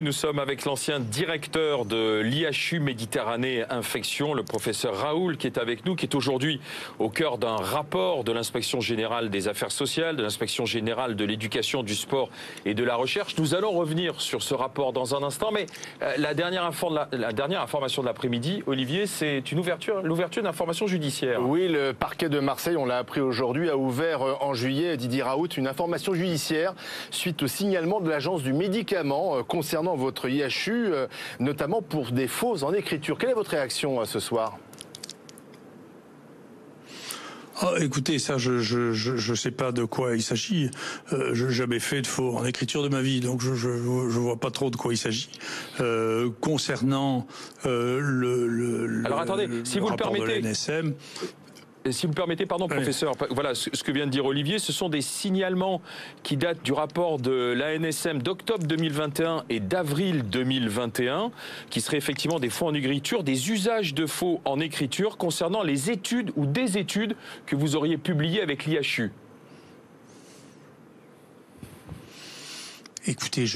Nous sommes avec l'ancien directeur de l'IHU Méditerranée Infection, le professeur Raoul, qui est avec nous, qui est aujourd'hui au cœur d'un rapport de l'Inspection Générale des Affaires Sociales, de l'Inspection Générale de l'Éducation, du Sport et de la Recherche. Nous allons revenir sur ce rapport dans un instant, mais la dernière information de l'après-midi, Olivier, c'est l'ouverture d'informations judiciaires. Oui, le parquet de Marseille, on l'a appris aujourd'hui, a ouvert en juillet, Didier Raoult, une information judiciaire suite au signalement de l'Agence du médicament concernant votre IHU, notamment pour des fautes en écriture. Quelle est votre réaction ce soir ? Écoutez, ça, je sais pas de quoi il s'agit. Je n'ai jamais fait de faux en écriture de ma vie, donc je vois pas trop de quoi il s'agit. Concernant Alors attendez, si vous le permettez. l'ANSM, si vous me permettez, pardon, professeur, voilà ce que vient de dire Olivier, ce sont des signalements qui datent du rapport de l'ANSM d'octobre 2021 et d'avril 2021, qui seraient effectivement des faux en écriture, des usages de faux en écriture concernant les études ou des études que vous auriez publiées avec l'IHU. Écoutez,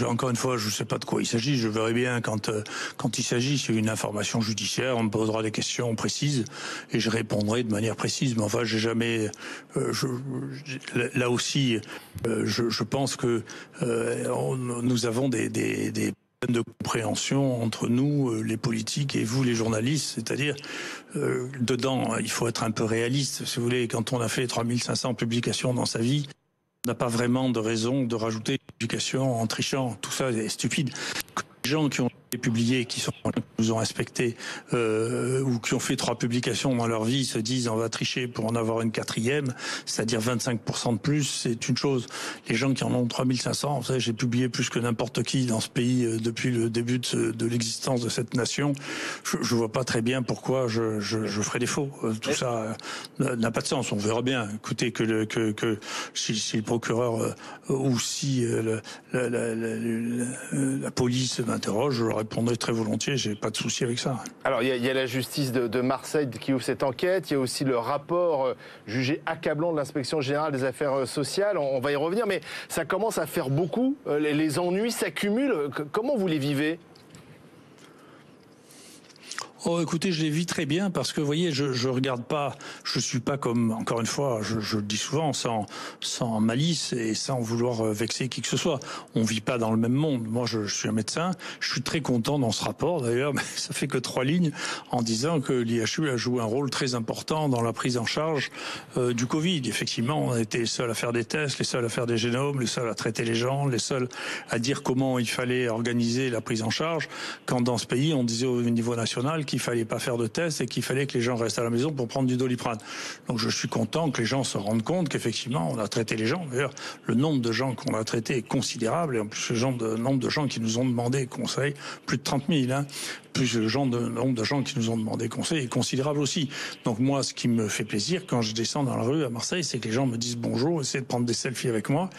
encore une fois, je ne sais pas de quoi il s'agit. Je verrai bien quand il s'agit d'une information judiciaire, on me posera des questions précises et je répondrai de manière précise. Mais enfin, j'ai jamais. Là aussi, je pense que nous avons des de compréhension entre nous, les politiques, et vous, les journalistes. C'est-à-dire, dedans, il faut être un peu réaliste. Si vous voulez, quand on a fait 3500 publications dans sa vie, on n'a pas vraiment de raison de rajouter l'éducation en trichant. Tout ça est stupide. Les gens qui ont publié, qui nous ont inspectés, ou qui ont fait 3 publications dans leur vie, se disent on va tricher pour en avoir une 4e, c'est-à-dire 25% de plus, c'est une chose. Les gens qui en ont 3500, vous savez, j'ai publié plus que n'importe qui dans ce pays depuis le début de l'existence de cette nation. Je vois pas très bien pourquoi je ferais des faux. Tout ça n'a pas de sens. On verra bien. Écoutez, que si le procureur ou si la police m'interroge, je leur répondrai très volontiers, j'ai pas de souci avec ça. Alors il y a la justice de Marseille qui ouvre cette enquête, il y a aussi le rapport jugé accablant de l'Inspection Générale des Affaires Sociales, on va y revenir, mais ça commence à faire beaucoup, les ennuis s'accumulent, comment vous les vivez ? Oh, écoutez, je les vis très bien parce que, vous voyez, je regarde pas, je suis pas comme, encore une fois, je le dis souvent, sans malice et sans vouloir vexer qui que ce soit. On vit pas dans le même monde. Moi, je suis un médecin. Je suis très content dans ce rapport, d'ailleurs, mais ça fait que 3 lignes en disant que l'IHU a joué un rôle très important dans la prise en charge du Covid. Effectivement, on a été les seuls à faire des tests, les seuls à faire des génomes, les seuls à traiter les gens, les seuls à dire comment il fallait organiser la prise en charge. Quand dans ce pays, on disait au niveau national qu'il fallait pas faire de tests et qu'il fallait que les gens restent à la maison pour prendre du Doliprane. Donc je suis content que les gens se rendent compte qu'effectivement on a traité les gens. D'ailleurs, le nombre de gens qu'on a traités est considérable et en plus le nombre de gens qui nous ont demandé conseil, plus de 30 000, hein. Plus le nombre de gens qui nous ont demandé conseil est considérable aussi. Donc moi, ce qui me fait plaisir quand je descends dans la rue à Marseille, c'est que les gens me disent bonjour, essaient de prendre des selfies avec moi,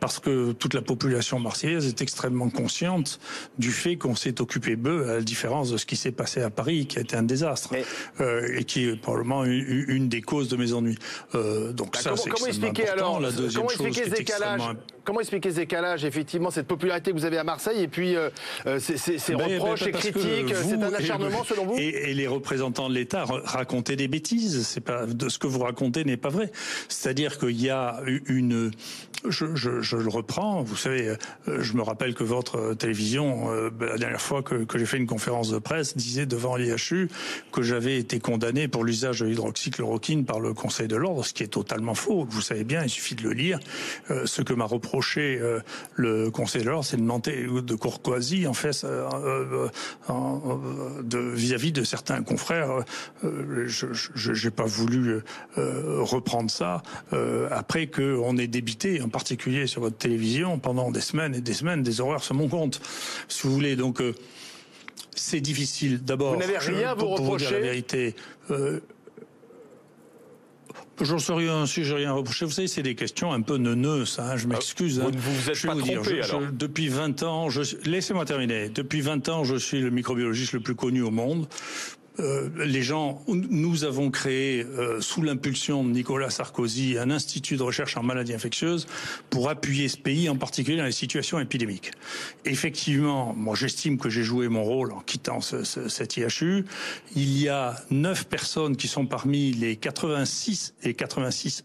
parce que toute la population marseillaise est extrêmement consciente du fait qu'on s'est occupé d'eux, à la différence de ce qui s'est passé à Paris, qui a été un désastre, et qui est probablement une des causes de mes ennuis. Donc ça, c'est extrêmement important. La deuxième chose qui est extrêmement... Comment expliquer ce décalage, effectivement, cette popularité que vous avez à Marseille, et puis ces reproches et critiques, c'est un acharnement selon vous ? Et les représentants de l'État racontaient des bêtises. C'est pas de ce que vous racontez n'est pas vrai. C'est-à-dire qu'il y a une... Je le reprends. Vous savez, je me rappelle que votre télévision, la dernière fois que j'ai fait une conférence de presse, disait devant l'IHU que j'avais été condamné pour l'usage de l'hydroxychloroquine par le Conseil de l'Ordre, ce qui est totalement faux. Vous savez bien, il suffit de le lire. Ce que m'a reproché le Conseil de l'Ordre, c'est de manquer de courtoisie en fait vis-à-vis de certains confrères. J'ai pas voulu reprendre ça après qu'on ait débité, en particulier sur votre télévision, pendant des semaines et des semaines, des horreurs sur mon compte, si vous voulez. Donc c'est difficile. D'abord, vous n'avez rien à vous reprocher. Pour vous dire la vérité. J'en sais rien, si j'ai rien reproché. Vous savez, c'est des questions un peu neuneuses, hein, je m'excuse. Vous ne vous êtes pas trompé, alors. Depuis 20 ans, laissez-moi terminer. Depuis 20 ans, je suis le microbiologiste le plus connu au monde. les gens, nous avons créé, sous l'impulsion de Nicolas Sarkozy, un institut de recherche en maladies infectieuses pour appuyer ce pays, en particulier dans les situations épidémiques. Effectivement, moi j'estime que j'ai joué mon rôle en quittant cet IHU. Il y a 9 personnes qui sont parmi les 86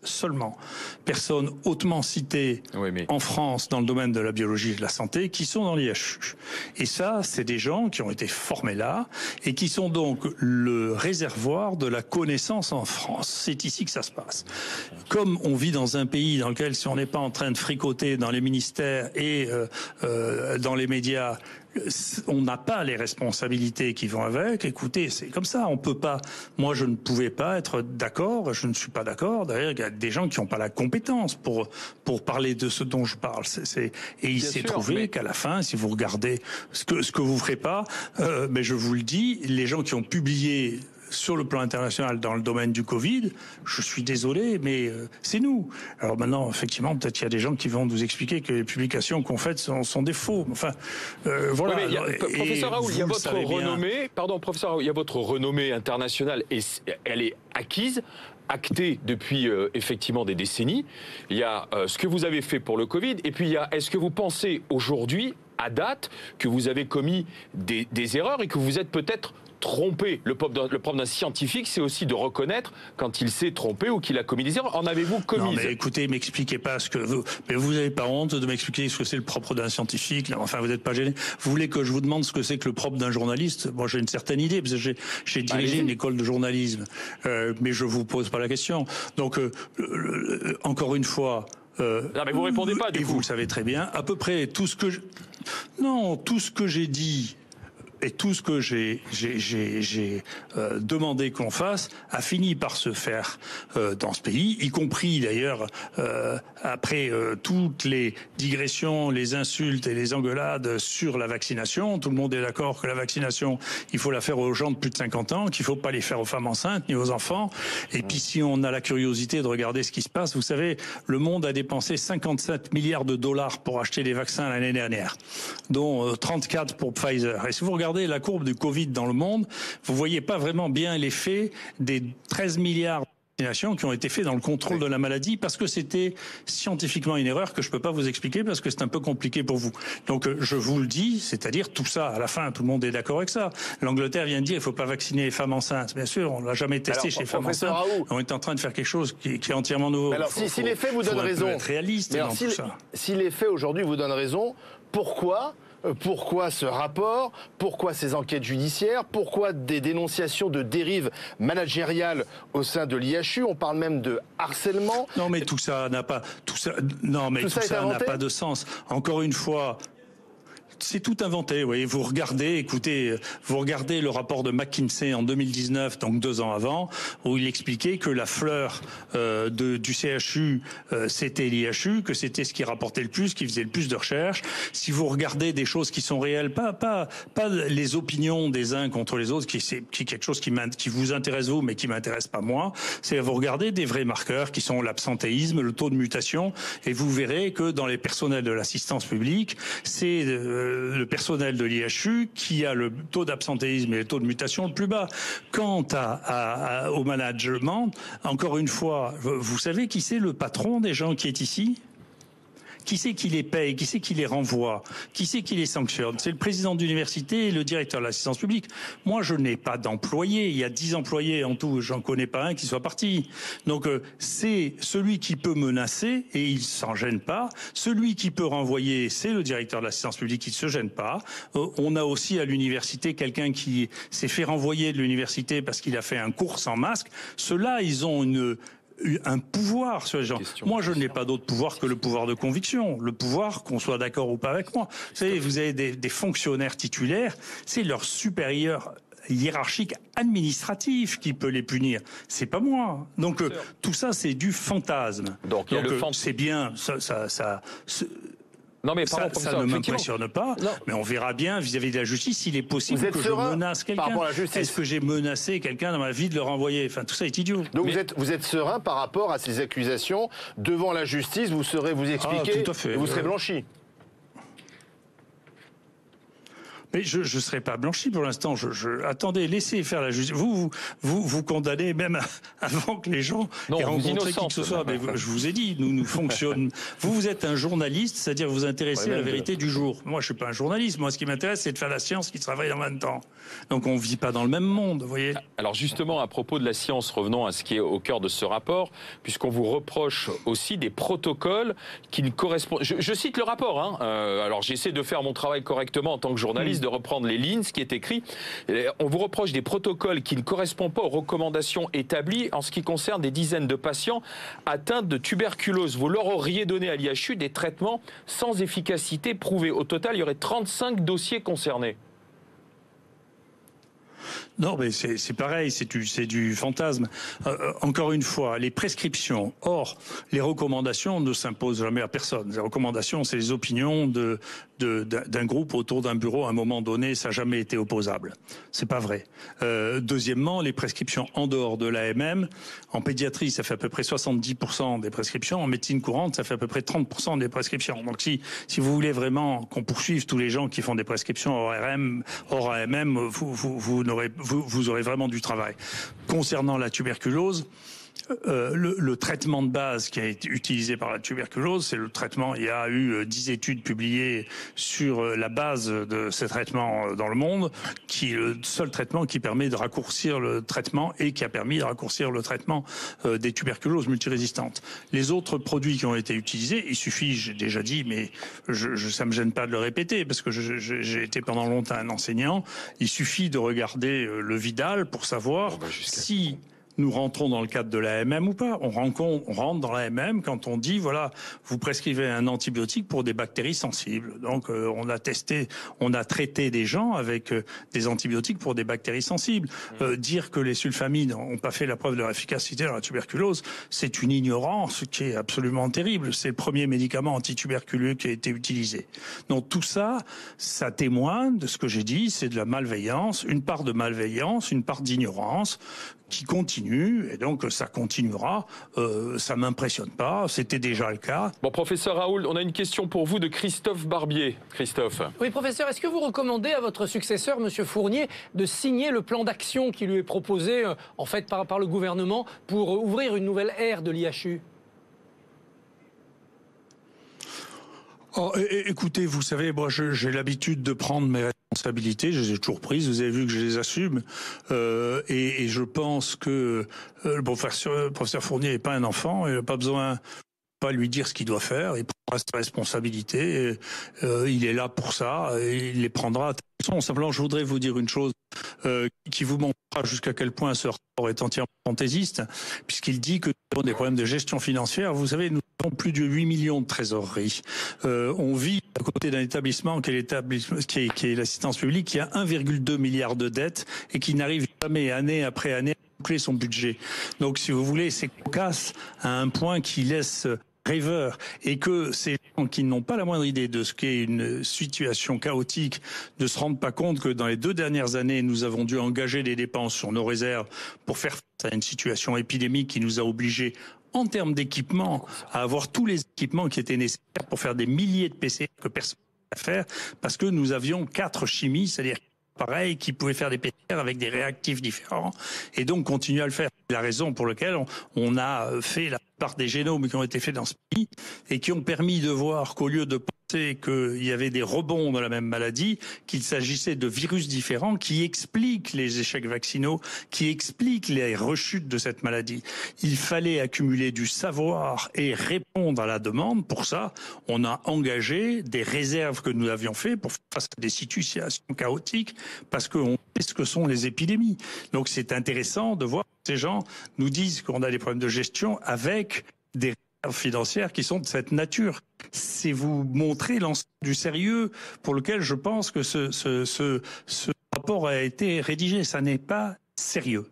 seulement personnes hautement citées en France dans le domaine de la biologie et de la santé qui sont dans l'IHU. Et ça, c'est des gens qui ont été formés là et qui sont donc le réservoir de la connaissance en France. C'est ici que ça se passe. Comme on vit dans un pays dans lequel, si on n'est pas en train de fricoter dans les ministères et dans les médias, on n'a pas les responsabilités qui vont avec. Écoutez, c'est comme ça. On peut pas. Moi, je ne pouvais pas être d'accord. Je ne suis pas d'accord. D'ailleurs, il y a des gens qui n'ont pas la compétence pour parler de ce dont je parle. Et il s'est trouvé qu'à la fin, si vous regardez ce que vous ferez pas, mais je vous le dis, les gens qui ont publié sur le plan international dans le domaine du Covid, je suis désolé, mais c'est nous. Alors maintenant, effectivement, peut-être qu'il y a des gens qui vont nous expliquer que les publications qu'on fait sont des faux. Enfin, voilà. Oui, professeur Raoul, il y a votre renommée. Pardon, professeur Raoul, il y a votre renommée internationale et elle est acquise. Acté depuis effectivement des décennies. Il y a ce que vous avez fait pour le Covid, et puis il y a est-ce que vous pensez aujourd'hui, à date, que vous avez commis des erreurs et que vous êtes peut-être trompé. Le propre d'un scientifique, c'est aussi de reconnaître quand il s'est trompé ou qu'il a commis des erreurs. En avez-vous commis? Non, mais écoutez, m'expliquez pas ce que vous... Mais vous n'avez pas honte de m'expliquer ce que c'est le propre d'un scientifique. Là. Enfin, vous n'êtes pas gêné. Vous voulez que je vous demande ce que c'est que le propre d'un journaliste? Moi, j'ai une certaine idée, parce que j'ai dirigé une école de journalisme. Mais je vous pose pas la question. Donc, encore une fois... non, mais vous répondez pas, du coup. Vous le savez très bien. À peu près tout ce que tout ce que j'ai dit... Et tout ce que j'ai demandé qu'on fasse a fini par se faire dans ce pays, y compris d'ailleurs après toutes les digressions, les insultes et les engueulades sur la vaccination. Tout le monde est d'accord que la vaccination, il faut la faire aux gens de plus de 50 ans, qu'il faut pas les faire aux femmes enceintes ni aux enfants. Et puis si on a la curiosité de regarder ce qui se passe, vous savez, le monde a dépensé 57 milliards de dollars pour acheter des vaccins l'année dernière, dont 34 pour Pfizer. Et si vous regardez la courbe du Covid dans le monde, vous voyez pas vraiment bien l'effet des 13 milliards de vaccinations qui ont été faits dans le contrôle de la maladie, parce que c'était scientifiquement une erreur que je peux pas vous expliquer parce que c'est un peu compliqué pour vous. Donc je vous le dis, c'est-à-dire tout ça, à la fin, tout le monde est d'accord avec ça. L'Angleterre vient de dire il faut pas vacciner les femmes enceintes. Bien sûr, on l'a jamais testé chez les femmes enceintes. On est en train de faire quelque chose qui est entièrement nouveau. Alors si les faits vous donnent raison, être réaliste dans tout ça. Si les faits aujourd'hui vous donnent raison, pourquoi ce rapport? Pourquoi ces enquêtes judiciaires? Pourquoi des dénonciations de dérives managériales au sein de l'IHU? On parle même de harcèlement. Non, mais tout ça n'a pas de sens. Encore une fois. C'est tout inventé, oui. Vous regardez le rapport de McKinsey en 2019, donc 2 ans avant, où il expliquait que la fleur du CHU, c'était l'IHU, que c'était ce qui rapportait le plus, qui faisait le plus de recherches. Si vous regardez des choses qui sont réelles, pas les opinions des uns contre les autres, qui est quelque chose qui vous intéresse vous, mais qui m'intéresse pas moi, c'est vous regardez des vrais marqueurs qui sont l'absentéisme, le taux de mutation, et vous verrez que dans les personnels de l'assistance publique, c'est le personnel de l'IHU qui a le taux d'absentéisme et le taux de mutation le plus bas. Quant au management, encore une fois, vous savez qui c'est le patron des gens qui est ici ? Qui c'est qui les paye? Qui c'est qui les renvoie? Qui c'est qui les sanctionne? C'est le président d'université et le directeur de l'assistance publique. Moi, je n'ai pas d'employés. Il y a 10 employés en tout. J'en connais pas un qui soit parti. Donc, c'est celui qui peut menacer et il s'en gêne pas. Celui qui peut renvoyer, c'est le directeur de l'assistance publique qui ne se gêne pas. On a aussi à l'université quelqu'un qui s'est fait renvoyer de l'université parce qu'il a fait un cours sans masque. Ceux-là, ils ont un pouvoir sur les gens. Moi, je n'ai pas d'autre pouvoir que le pouvoir de conviction, le pouvoir qu'on soit d'accord ou pas avec moi. Vous savez, vous avez des fonctionnaires titulaires, c'est leur supérieur hiérarchique administratif qui peut les punir. C'est pas moi. Donc tout ça, c'est du fantasme. Donc c'est bien, non mais ça ne m'impressionne pas, mais on verra bien vis-à-vis de la justice s'il est possible que je menace quelqu'un. Est-ce que j'ai menacé quelqu'un dans ma vie de le renvoyer? Enfin, tout ça est idiot. Donc vous êtes serein par rapport à ces accusations devant la justice, vous saurez vous expliquer et vous serez blanchi? Mais je ne serai pas blanchi pour l'instant. Attendez, laissez faire la justice. Vous condamnez même avant que les gens aient rencontré qui que ce soit. Mais je vous ai dit, nous fonctionnons. Vous êtes un journaliste, c'est-à-dire vous vous intéressez à la vérité du jour. Moi, je suis pas un journaliste. Moi, ce qui m'intéresse, c'est de faire la science qui travaille en même temps. Donc, on vit pas dans le même monde, vous voyez. Alors, justement, à propos de la science, revenons à ce qui est au cœur de ce rapport, puisqu'on vous reproche aussi des protocoles qui ne correspondent... Je cite le rapport, hein. Alors, j'essaie de faire mon travail correctement en tant que journaliste, de reprendre les lignes, ce qui est écrit. On vous reproche des protocoles qui ne correspondent pas aux recommandations établies en ce qui concerne des dizaines de patients atteints de tuberculose. Vous leur auriez donné à l'IHU des traitements sans efficacité prouvée. Au total, il y aurait 35 dossiers concernés. Non, mais c'est pareil, c'est du fantasme. Encore une fois, les prescriptions, or, les recommandations ne s'imposent jamais à personne. Les recommandations, c'est les opinions d'un groupe autour d'un bureau à un moment donné, ça n'a jamais été opposable. C'est pas vrai. Deuxièmement, les prescriptions en dehors de l'AMM, en pédiatrie, ça fait à peu près 70% des prescriptions, en médecine courante, ça fait à peu près 30% des prescriptions. Donc si vous voulez vraiment qu'on poursuive tous les gens qui font des prescriptions hors AMM, vous aurez vraiment du travail. Concernant la tuberculose, le traitement de base qui a été utilisé par la tuberculose, c'est le traitement, il y a eu 10 études publiées sur la base de ces traitements dans le monde, qui est le seul traitement qui permet de raccourcir le traitement et qui a permis de raccourcir le traitement des tuberculoses multirésistantes. Les autres produits qui ont été utilisés, il suffit, j'ai déjà dit, mais ça me gêne pas de le répéter, parce que j'ai été pendant longtemps un enseignant, il suffit de regarder le Vidal pour savoir si nous rentrons dans le cadre de l'AMM ou pas. On rentre dans l'AMM quand on dit, voilà, vous prescrivez un antibiotique pour des bactéries sensibles. Donc, on a traité des gens avec des antibiotiques pour des bactéries sensibles. Dire que les sulfamides n'ont pas fait la preuve de leur efficacité dans la tuberculose, c'est une ignorance qui est absolument terrible. C'est le premier médicament antituberculeux qui a été utilisé. Donc, tout ça, ça témoigne de ce que j'ai dit, c'est de la malveillance, une part de malveillance, une part d'ignorance, qui continue, et donc ça continuera. Ça m'impressionne pas, c'était déjà le cas. Bon, professeur Raoult, on a une question pour vous de Christophe Barbier. Christophe. Oui, professeur, est-ce que vous recommandez à votre successeur, monsieur Fournier, de signer le plan d'action qui lui est proposé, en fait, par le gouvernement pour ouvrir une nouvelle ère de l'IHU ? Oh, écoutez, vous savez, moi j'ai l'habitude de prendre mes responsabilités, je les ai toujours prises, vous avez vu que je les assume, et je pense que le professeur Fournier n'est pas un enfant, il n'a pas besoin pas lui dire ce qu'il doit faire, il prendra ses responsabilités, il est là pour ça, et il les prendra. Simplement, je voudrais vous dire une chose qui vous montrera jusqu'à quel point ce rapport est entièrement fantaisiste, puisqu'il dit que nous avons des problèmes de gestion financière. Vous savez, nous avons plus de 8 millions de trésoreries. On vit à côté d'un établissement qui est l'assistance publique, qui a 1,2 milliard de dettes et qui n'arrive jamais, année après année, à boucler son budget. Donc, si vous voulez, c'est cocasse à un point qui laisse rêveur, et que ces gens qui n'ont pas la moindre idée de ce qu'est une situation chaotique ne se rendent pas compte que dans les 2 dernières années, nous avons dû engager des dépenses sur nos réserves pour faire face à une situation épidémique qui nous a obligés, en termes d'équipement, à avoir tous les équipements qui étaient nécessaires pour faire des milliers de PCR que personne ne pouvait faire, parce que nous avions 4 chimies, c'est-à-dire pareil, qui pouvaient faire des PCR avec des réactifs différents, et donc continuer à le faire. C'est la raison pour laquelle on a fait la plupart des génomes qui ont été faits dans ce pays, et qui ont permis de voir qu'au lieu de penser qu'il y avait des rebonds de la même maladie, qu'il s'agissait de virus différents qui expliquent les échecs vaccinaux, qui expliquent les rechutes de cette maladie. Il fallait accumuler du savoir et répondre à la demande. Pour ça, on a engagé des réserves que nous avions fait pour faire face à des situations chaotiques, parce qu'on sait ce que sont les épidémies. Donc c'est intéressant de voir que ces gens nous disent qu'on a des problèmes de gestion avec des réserves financières qui sont de cette nature. C'est vous montrer l'ensemble du sérieux pour lequel je pense que ce rapport a été rédigé. Ça n'est pas sérieux.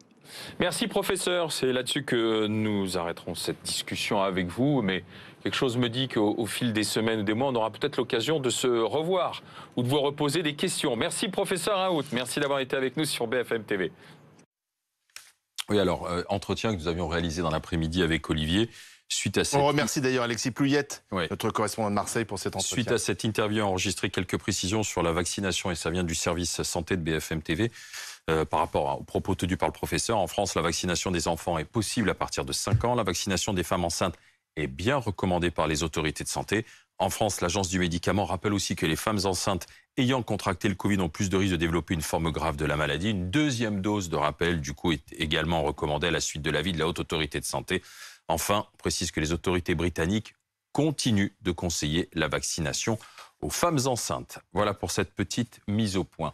Merci professeur, c'est là-dessus que nous arrêterons cette discussion avec vous, mais quelque chose me dit qu'au fil des semaines ou des mois, on aura peut-être l'occasion de se revoir ou de vous reposer des questions. Merci professeur Raoult, merci d'avoir été avec nous sur BFM TV. Oui, alors, entretien que nous avions réalisé dans l'après-midi avec Olivier, On remercie d'ailleurs Alexis Plouyette, oui, notre correspondant de Marseille, pour cet entretien. Suite à cette interview, enregistré quelques précisions sur la vaccination, et ça vient du service santé de BFM TV. Par rapport aux propos tenus par le professeur, en France, la vaccination des enfants est possible à partir de 5 ans. La vaccination des femmes enceintes est bien recommandée par les autorités de santé. En France, l'Agence du médicament rappelle aussi que les femmes enceintes ayant contracté le Covid ont plus de risques de développer une forme grave de la maladie. Une deuxième dose de rappel, du coup, est également recommandée à la suite de l'avis de la Haute Autorité de Santé. Enfin, on précise que les autorités britanniques continuent de conseiller la vaccination aux femmes enceintes. Voilà pour cette petite mise au point.